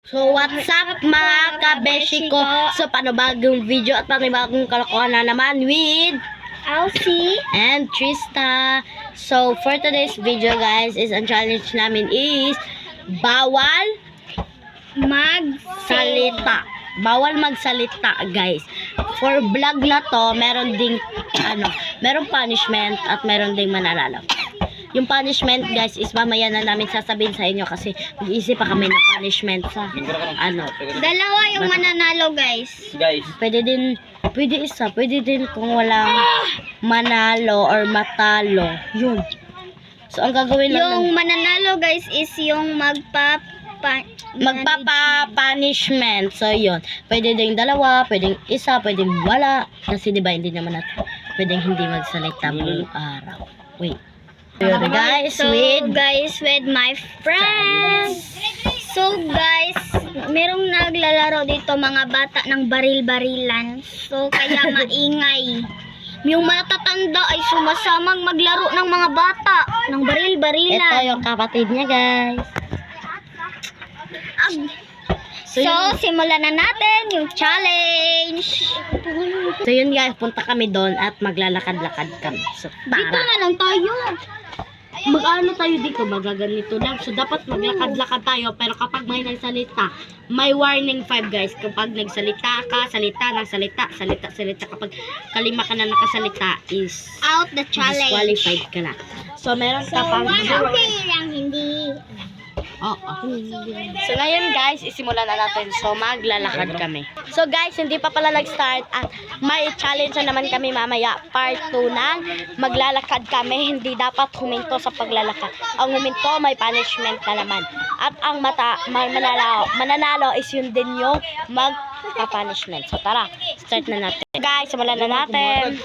So, what's up mga kabeshi ko? So, panibagong video at panibagong kalokohan na naman with Elsie and Trista. So, for today's video guys, ang challenge namin is bawal magsalita. Bawal magsalita guys. For vlog na to, meron ding meron punishment at meron ding mananalo. Yung punishment guys is mamaya na namin sasabihin sa inyo kasi mag-iisip pa kami ng punishment sa Dalawa yung mananalo, guys. Pwede isa, pwede din kung walang manalo or matalo. Yun. So ang gagawin lang Yung mananalo, guys, is yung magpapa-punishment. So yun. Pwede din dalawa, pwedeng isa, pwedeng wala. Kasi diba hindi naman natin pwedeng hindi magsalita buong araw. Wait. Guys, with my friends. So, guys, merong naglalaro dito mga bata ng baril-barilan. So, kaya maingay. Yung matatanda ay sumasamang maglaro ng mga bata ng baril-barilan. ito yung kapatid niya guys. So, simulan na natin yung challenge. So yun guys, punta kami doon at maglalakad-lakad kami. So, Dito na lang tayo. Mag-ano tayo dito, magaganito lang. So, dapat maglakad-lakad tayo. Pero kapag may nagsalita, may warning 5 guys. Kapag nagsalita ka, salita ng salita. Kapag kalima ka na nakasalita is Out the challenge. disqualified ka na. So, meron ka pang... lang hindi. Oo. So, ngayon guys, isimulan na natin. So, maglalakad kami. So, guys, hindi pa pala nag-start at may challenge na naman kami mamaya. Part 2 ng maglalakad kami. Hindi dapat huminto sa paglalakad. Ang huminto, may punishment na naman. At ang mananalo is yun din yung magpa-punishment. So, tara, start na natin. Guys, simulan na natin.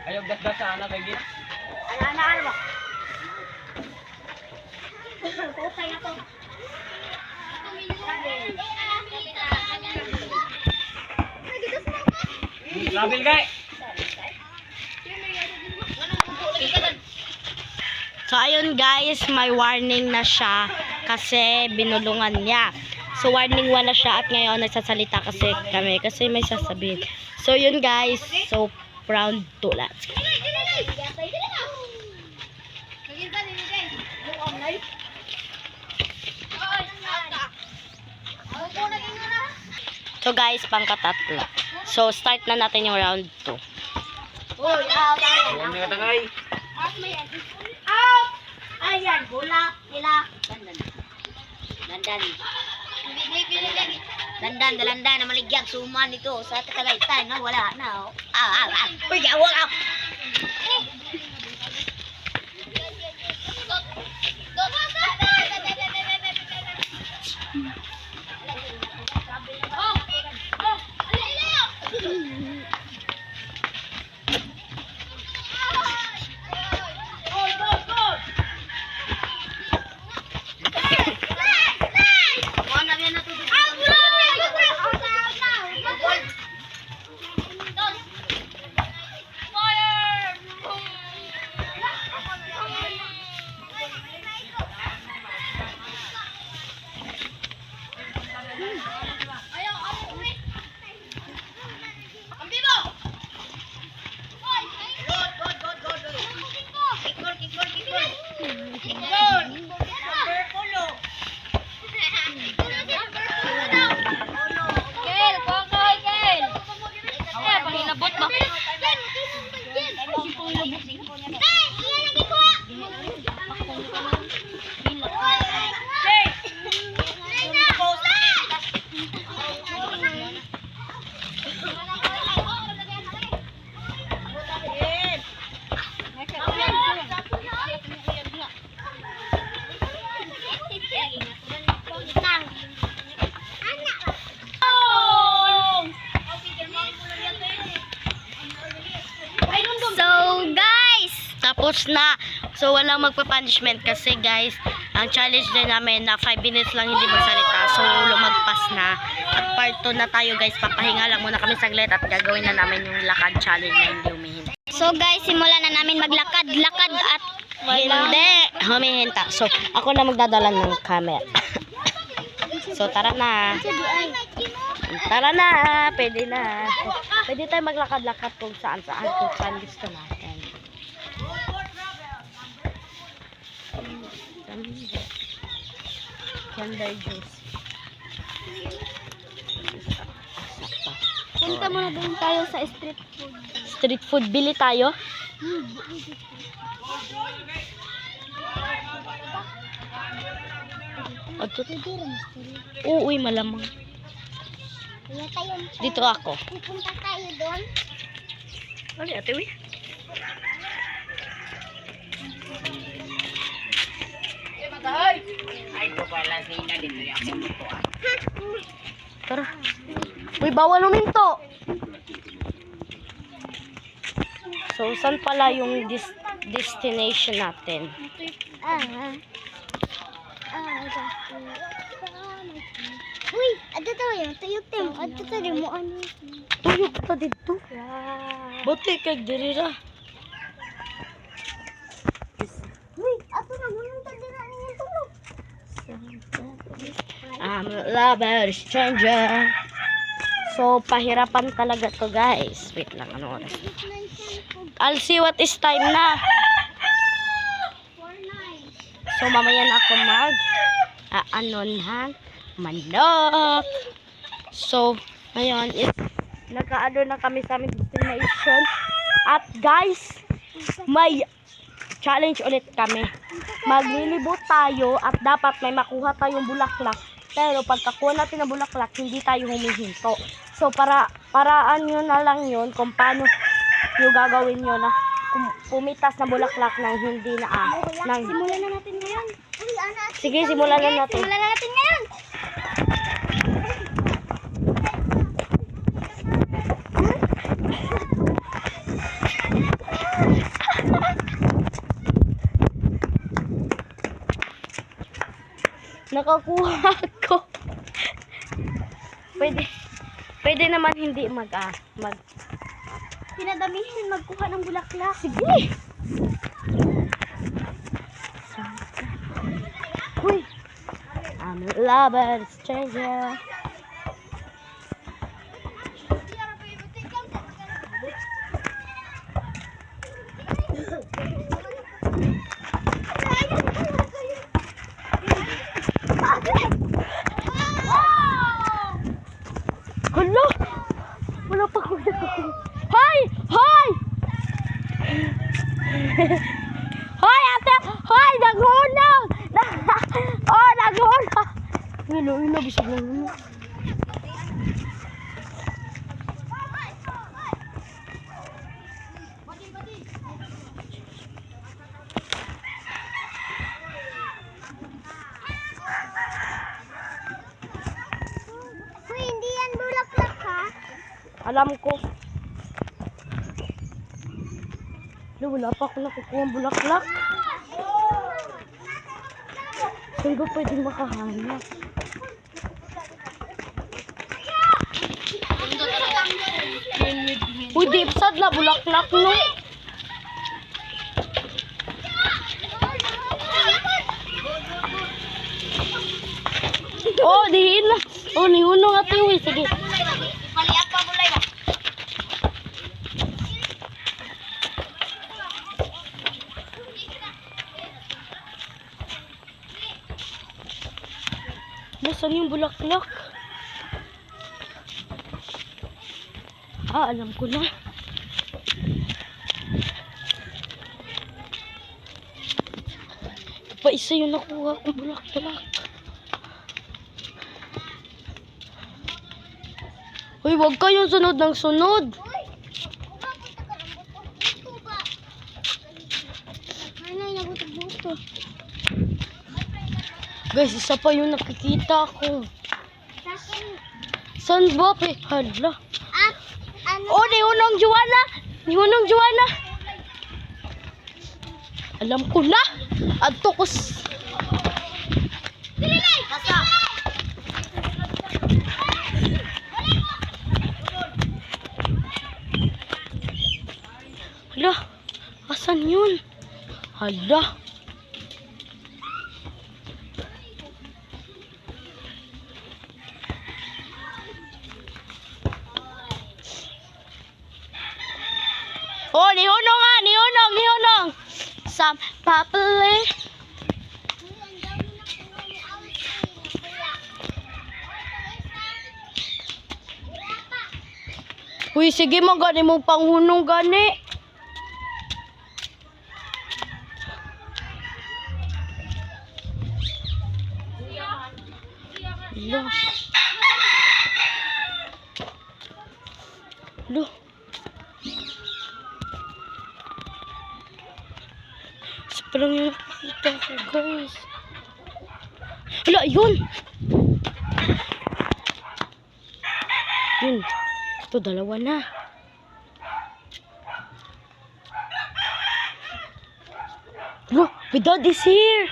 Ayaw gas-gas sa anak lagi. Labil kay. So, ayun guys, may warning na siya kasi binulungan niya. So, warning 1 na siya at ngayon nagsasalita kasi kami kasi may sasabihin. So, yun guys. So, round 2. Let's go. So, guys, pangkatatlo. So, start na natin yung round 2. Huwag niya katangay. Ayan, bulak nila. Dandan na maligyag suman ito sa Tagaytay na wala na. Uy, wala. Kel, kuha ka, Kel. Eh, pahinabot ba? So, guys, Tapos na. So, walang magpa-punishment kasi guys, ang challenge din namin na 5 minutes lang hindi magsalita. So, lumagpas na. At part 2 na tayo guys. Papahinga lang muna kami saglit at gagawin na namin yung lakad challenge na hindi humihinta. so guys, simulan na namin maglakad-lakad at Hindi humihinta. So, ako na magdadala ng camera. So, tara na. Tara na. Pwede na. Pwede tayo maglakad-lakad kung saan-saan. Kung saan gusto natin. Thunder juice. punta muna doon tayo sa street food. Street food. Bili tayo. Uy, malamang. Kaya tayo, Dito ako. pupunta tayo doon. Ano ate, uy? Tara. Uy, bawal huminto. So, saan pala yung destination natin? Uy, ato tayo, tuyok tayo. Ato tayo mo ano. Tuyok ta dito. Buti kay diri ra. Uy, ato na muna tayo na yung tulog. I'm a lover, stranger. So, pahirapan talaga to guys. Wait lang, ano oras? I'll see what is time na. So, mamaya na ako mag-aanonhan manok. So, ngayon is nakaano na kami sa aming destination. At guys, may challenge ulit kami. Maglilibot tayo at dapat may makuha tayong bulaklak. Pero pagkakuha natin ng bulaklak, hindi tayo humihinto. So, paraan nyo na lang yun kung paano yung gagawin nyo na pumitas na bulaklak ng hindi na Simulan na natin ngayon. Uy, ana. Sige, simulan na natin. Simulan na natin ngayon. Nakakuha ko. Pwede naman hindi mag Pinadamihin magkuha ng bulaklak. Sige. Uy. I'm a lover, stranger. Hala! Wala pa ko. Hoy! Hoy! Hoy, ate! Hoy! Naghunong! Oh, naghunong! Ilo, bisig lang yun. Uy, hindi yan bulaklak ha. Alam ko. Wala pa ako nakukuha ang bulaklak. Saan ba pwede makahanap? Uy, dipsad na bulaklak no. Oh, dihin na. Oh, nihuno nga ito. Sige. Maliap pa bulay ba? Nasaan yung bulaklak? Alam ko na. Pa isa yung nakuha kong bulaklak. Uy, wag kayong sunod ng sunod. Guys, isa pa yung nakikita ko. Saan ba? Hala. Oh, ni Hunong Joanna! Ni Hunong Joanna! Alam ko na! Adto ko Hala! Asan yun? Hala! Oh, ni Hunong nga! Ni Hunong! Ni Hunong! Some papali. Uy, sige mo gani mo panghunong gani. Lo. Lo. Parang yung nakikita ko, guys. Hala, yun! Yun. Ito, dalawa na. Look, my dad is here!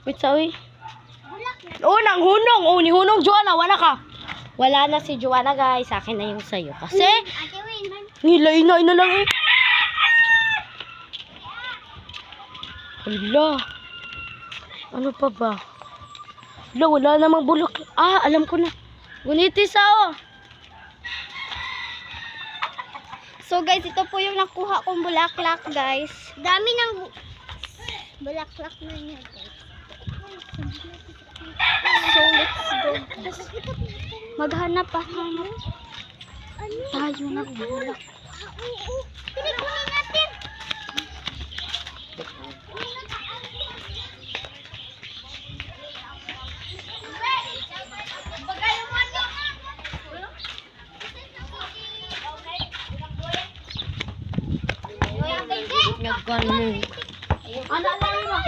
Wait, sorry. Oh, nang Hunong! Oh, ni Hunong Joanna, wala ka! Wala na si Joanna, guys. Sa akin na yung sayo. Kasi, nilay-inay na lang eh. Hala. Ano pa ba? Hala, wala namang bulok. Alam ko na. Gunitis ako. So guys, ito po yung nakuha kong bulaklak, guys. Dami ng bulaklak na niya, guys. So let's go. Maghanap tayo ng bulak. Pinikunin natin.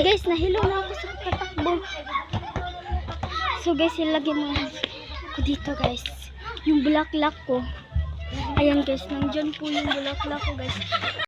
Guys, nahilo na ako sa katakbo. So guys, ilagay mo ko dito, guys. Yung bulaklak ko. Ayan guys, nandiyan po yung bulaklak ko, guys.